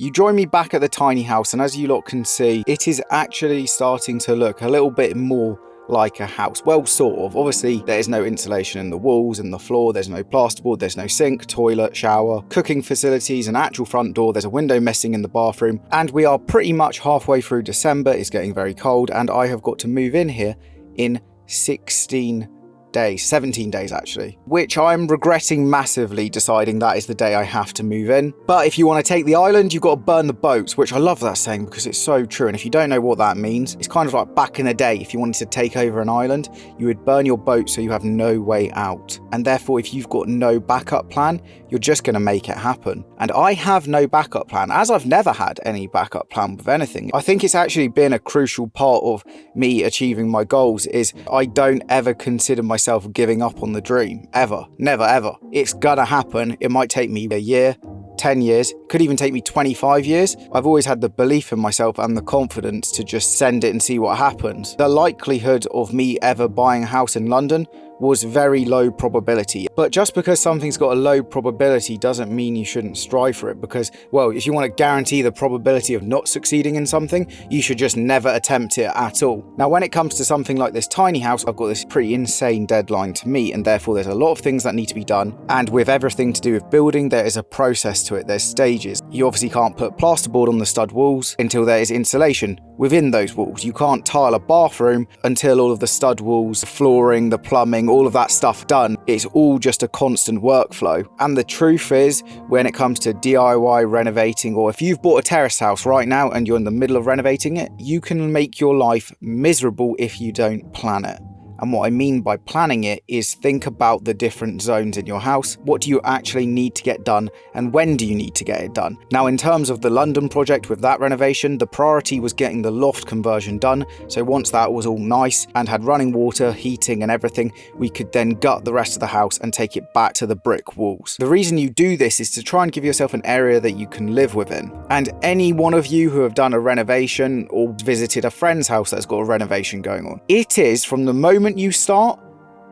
You join me back at the tiny house, and as you lot can see, it is actually starting to look a little bit more like a house. Well, sort of. Obviously, there is no insulation in the walls and the floor, there's no plasterboard, there's no sink, toilet, shower, cooking facilities, an actual front door, there's a window missing in the bathroom, and we are pretty much halfway through December. It's getting very cold, and I have got to move in here in 17 days actually, which I'm regretting massively, deciding that is the day I have to move in. But if you want to take the island, you've got to burn the boats, which I love that saying because it's so true. And if you don't know what that means, it's kind of like back in the day, if you wanted to take over an island, you would burn your boat so you have no way out. And therefore, if you've got no backup plan, you're just going to make it happen. And I have no backup plan, as I've never had any backup plan with anything. I think it's actually been a crucial part of me achieving my goals is I don't ever consider myself giving up on the dream, ever, never, ever. It's gonna happen. It might take me a year, 10 years, could even take me 25 years. I've always had the belief in myself and the confidence to just send it and see what happens. The likelihood of me ever buying a house in London was very low probability. But just because something's got a low probability doesn't mean you shouldn't strive for it, because, well, if you want to guarantee the probability of not succeeding in something, you should just never attempt it at all. Now, when it comes to something like this tiny house, I've got this pretty insane deadline to meet, and therefore there's a lot of things that need to be done. And with everything to do with building, there is a process to it. There's stages. You obviously can't put plasterboard on the stud walls until there is insulation within those walls. You can't tile a bathroom until all of the stud walls, the flooring, the plumbing, all of that stuff done. It's all just a constant workflow. And the truth is, when it comes to DIY renovating, or if you've bought a terrace house right now and you're in the middle of renovating it, you can make your life miserable if you don't plan it. And what I mean by planning it is think about the different zones in your house. What do you actually need to get done, and when do you need to get it done? Now, in terms of the London project with that renovation, the priority was getting the loft conversion done. So once that was all nice and had running water, heating and everything, we could then gut the rest of the house and take it back to the brick walls. The reason you do this is to try and give yourself an area that you can live within. And any one of you who have done a renovation or visited a friend's house that's got a renovation going on, it is, from the moment you start,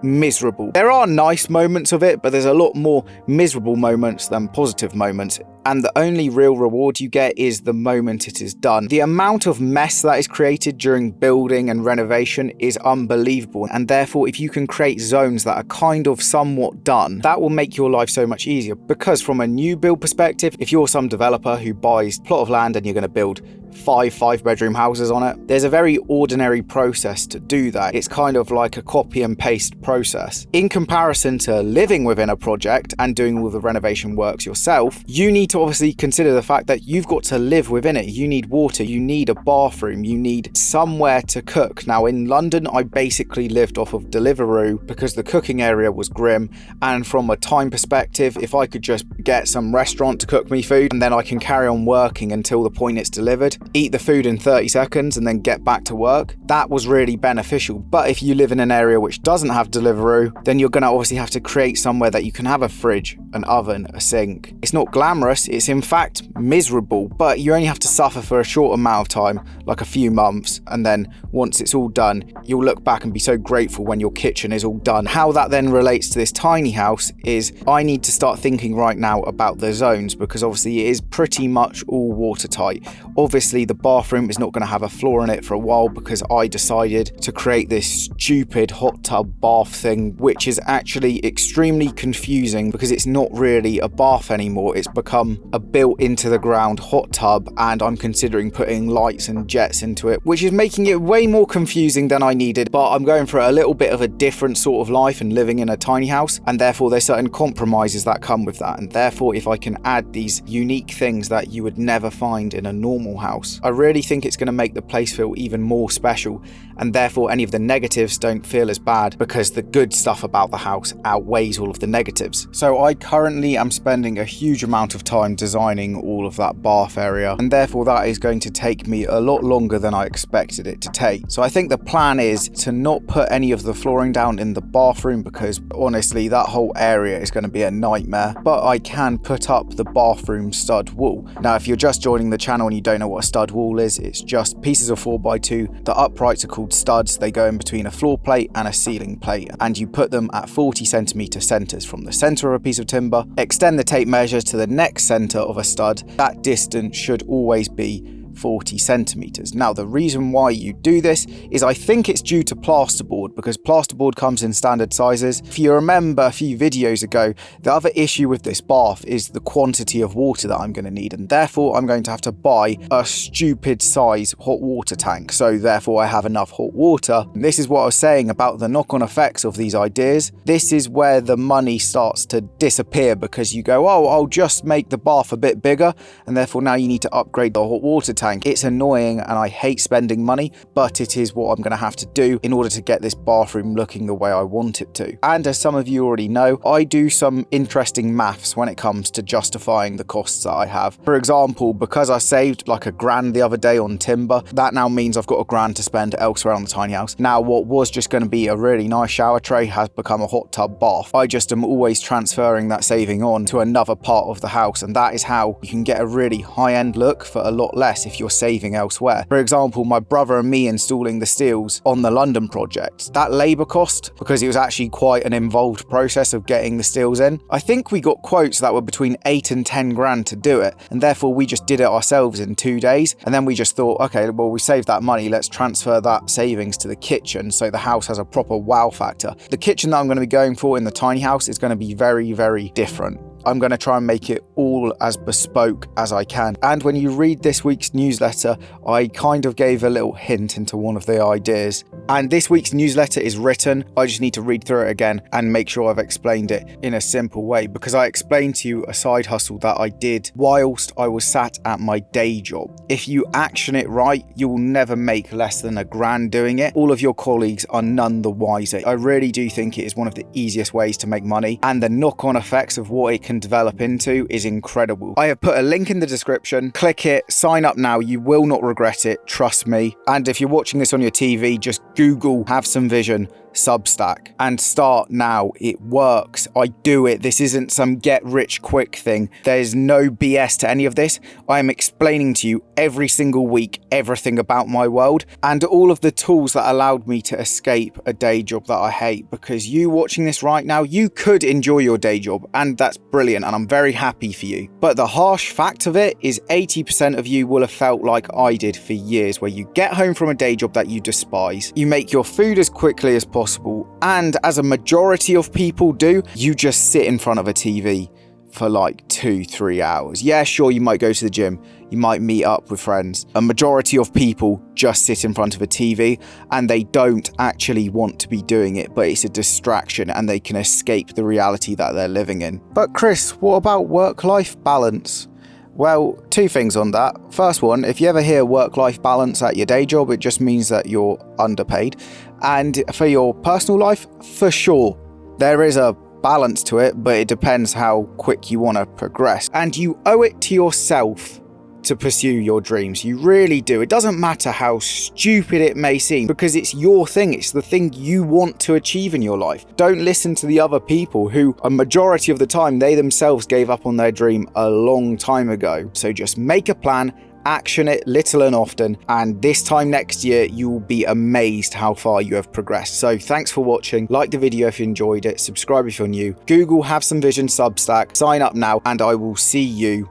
miserable. There are nice moments of it, but there's a lot more miserable moments than positive moments. And the only real reward you get is the moment it is done. The amount of mess that is created during building and renovation is unbelievable. And therefore, if you can create zones that are kind of somewhat done, that will make your life so much easier. Because from a new build perspective, if you're some developer who buys a plot of land and you're going to build five-bedroom houses on it, there's a very ordinary process to do that. It's kind of like a copy and paste process. In comparison to living within a project and doing all the renovation works yourself, you need to obviously consider the fact that you've got to live within it. You need water, you need a bathroom, you need somewhere to cook. Now, in London, I basically lived off of Deliveroo because the cooking area was grim, and from a time perspective, if I could just get some restaurant to cook me food and then I can carry on working until the point it's delivered, eat the food in 30 seconds and then get back to work, that was really beneficial. But if you live in an area which doesn't have Deliveroo, then you're going to obviously have to create somewhere that you can have a fridge, an oven, a sink. It's not glamorous, it's in fact miserable, but you only have to suffer for a short amount of time, like a few months, and then once it's all done, you'll look back and be so grateful when your kitchen is all done. How that then relates to this tiny house is I need to start thinking right now about the zones, because obviously it is pretty much all watertight. Obviously the bathroom is not going to have a floor in it for a while because I decided to create this stupid hot tub bath thing, which is actually extremely confusing because it's not really a bath anymore. It's become a built into the ground hot tub, and I'm considering putting lights and jets into it, which is making it way more confusing than I needed. But I'm going for a little bit of a different sort of life and living in a tiny house, and therefore there's certain compromises that come with that. And therefore, if I can add these unique things that you would never find in a normal house, I really think it's going to make the place feel even more special, and therefore any of the negatives don't feel as bad because the good stuff about the house outweighs all of the negatives. So I currently am spending a huge amount of time designing all of that bath area, and therefore that is going to take me a lot longer than I expected it to take. So I think the plan is to not put any of the flooring down in the bathroom because honestly that whole area is going to be a nightmare, but I can put up the bathroom stud wall. Now, if you're just joining the channel and you don't know what a stud wall is, it's just pieces of 4x2. The uprights are called studs. They go in between a floor plate and a ceiling plate, and you put them at 40 centimeter centers from the center of a piece of timber timber, extend the tape measure to the next center of a stud. That distance should always be 40 centimeters. Now, the reason why you do this is I think it's due to plasterboard, because plasterboard comes in standard sizes. If you remember a few videos ago, the other issue with this bath is the quantity of water that I'm going to need, and therefore I'm going to have to buy a stupid size hot water tank, so therefore I have enough hot water. And this is what I was saying about the knock-on effects of these ideas. This is where the money starts to disappear, because you go, oh, I'll just make the bath a bit bigger, and therefore now you need to upgrade the hot water tank. It's annoying and I hate spending money, but it is what I'm going to have to do in order to get this bathroom looking the way I want it to. And as some of you already know, I do some interesting maths when it comes to justifying the costs that I have. For example, because I saved like £1,000 the other day on timber, that now means I've got £1,000 to spend elsewhere on the tiny house. Now, what was just going to be a really nice shower tray has become a hot tub bath. I just am always transferring that saving on to another part of the house, and that is how you can get a really high-end look for a lot less if you're saving elsewhere. For example, my brother and me installing the steels on the London project, that labour cost, because it was actually quite an involved process of getting the steels in, I think we got quotes that were between 8 and 10 grand to do it, and therefore we just did it ourselves in 2 days. And then we just thought, okay, well, we saved that money, let's transfer that savings to the kitchen so the house has a proper wow factor. The kitchen that I'm going to be going for in the tiny house is going to be very, very different. I'm going to try and make it all as bespoke as I can. And when you read this week's newsletter, I kind of gave a little hint into one of the ideas. And this week's newsletter is written. I just need to read through it again and make sure I've explained it in a simple way, because I explained to you a side hustle that I did whilst I was sat at my day job. If you action it right, you will never make less than £1,000 doing it. All of your colleagues are none the wiser. I really do think it is one of the easiest ways to make money, and the knock-on effects of what it can develop into is incredible. I have put a link in the description. Click it, sign up now. You will not regret it, trust me. And if you're watching this on your TV, just Google Have Some Vision Substack and start now. It works. I do it. This isn't some get rich quick thing. There's no BS to any of this. I am explaining to you every single week everything about my world and all of the tools that allowed me to escape a day job that I hate, because you watching this right now, you could enjoy your day job, and that's brilliant, and I'm very happy for you. But the harsh fact of it is 80% of you will have felt like I did for years, where you get home from a day job that you despise, you make your food as quickly as possible, and as a majority of people do, you just sit in front of a TV for like 2-3 hours. Yeah, sure, you might go to the gym, you might meet up with friends. A majority of people just sit in front of a TV and they don't actually want to be doing it, but it's a distraction and they can escape the reality that they're living in. But Chris, what about work-life balance? Well, 2 things on that. First one, if you ever hear work-life balance at your day job, it just means that you're underpaid. And for your personal life, for sure, there is a balance to it, but it depends how quick you want to progress. And you owe it to yourself to pursue your dreams. You really do. It doesn't matter how stupid it may seem, because it's your thing. It's the thing you want to achieve in your life. Don't listen to the other people who, a majority of the time, they themselves gave up on their dream a long time ago. So just make a plan, action it little and often, and this time next year you will be amazed how far you have progressed. So thanks for watching. Like the video if you enjoyed it, subscribe if you're new, Google Have Some Vision Substack, sign up now, and I will see you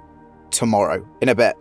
tomorrow in a bit.